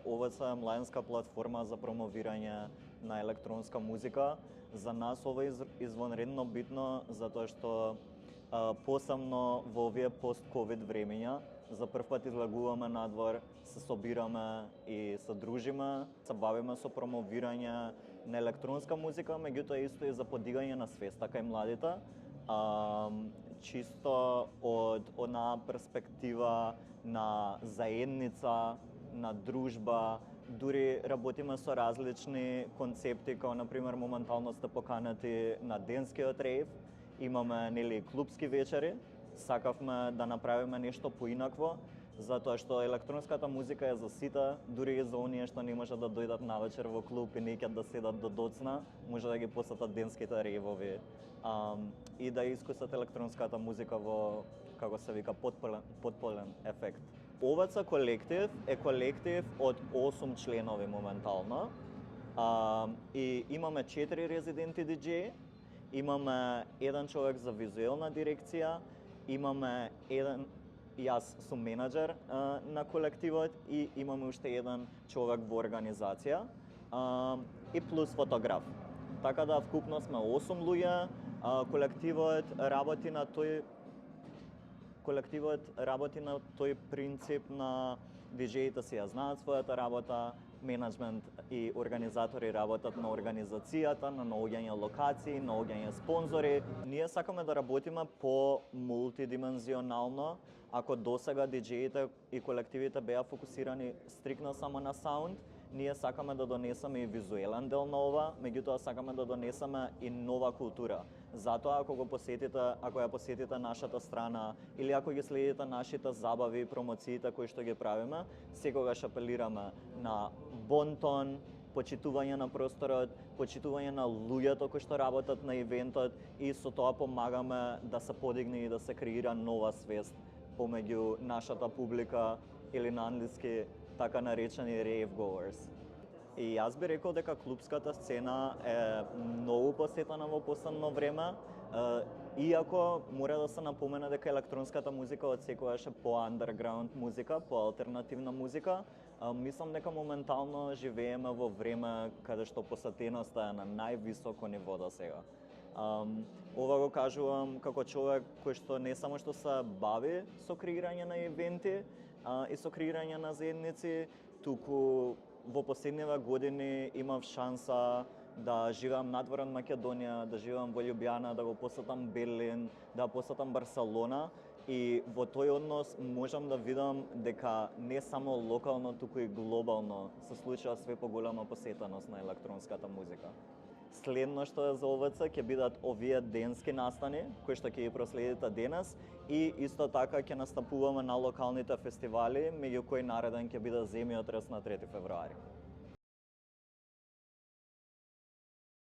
ОВЦ е младинска платформа за промовирање на електронска музика. За нас ова е извонредно битно затоа што посебно во овие пост-ковид времења за прв пат излегуваме надвор, се собираме и се дружиме, се бавиме со промовирање на електронска музика, меѓутоа исто и за подигање на свеста кај младите. Чисто од онаа перспектива на заедница, на дружба, дури работиме со различни концепти, како например моментално сте поканети на денскиот рейв, имаме нели клубски вечери, сакавме да направиме нешто поинакво, затоа што електронската музика е за сите, дури и за оние што не може да дојдат навечер во клуб и не ќе да седат до доцна, може да ги посетат денските рейвови и да искусат електронската музика во, како се вика, потполен ефект. ОВЦ колектив е колектив од 8 членови моментално и имаме 4 резиденти диџеи, имаме еден човек за визуелна дирекција, имаме јас сум менаџер на колективот и имаме уште еден човек во организација и плюс фотограф. Така да вкупно сме 8 луѓе, колективот работи на тој принцип на диџеите си ја знаат својата работа, менеджмент и организатори работат на организацијата, на наоѓање локации, наоѓање спонзори. Ние сакаме да работиме по мултидимензионално. Ако досега диџеите и колективите беа фокусирани стрикно само на саунд, ние сакаме да донесеме и визуелен дел на ова, меѓутоа сакаме да донесеме и нова култура. Затоа ако ја посетите нашата страна или ако ги следите нашите забави и промоциите кои што ги правиме, секогаш апелираме на бонтон, почитување на просторот, почитување на луѓето кои што работат на ивентот и со тоа помагаме да се подигне и да се креира нова свест помеѓу нашата публика или на англиски така наречени rave goers. И јас би рекол дека клубската сцена е многу посетена во последно време, иако мора да се напомене дека електронската музика отсекогаш е по-андерграунд музика, по-алтернативна музика. Мислам дека моментално живееме во време каде што посетеноста е на највисоко ниво до сега. Ова го кажувам како човек кој што не само што се бави со креирање на ивенти и со креирање на заедници, туку во последниве години имав шанса да живеам надвор од Македонија, да живеам во Љубљана, да го посетам Берлин, да посетам Барселона и во тој однос можам да видам дека не само локално, туку и глобално се случува све поголема посетеност на електронската музика. Следно што е за ОВЦ ќе бидат овие денски настани, кои што ќе ги проследите денес и исто така ќе настапуваме на локалните фестивали, меѓу кои нареден ќе биде Земјотрес на 3 февруари.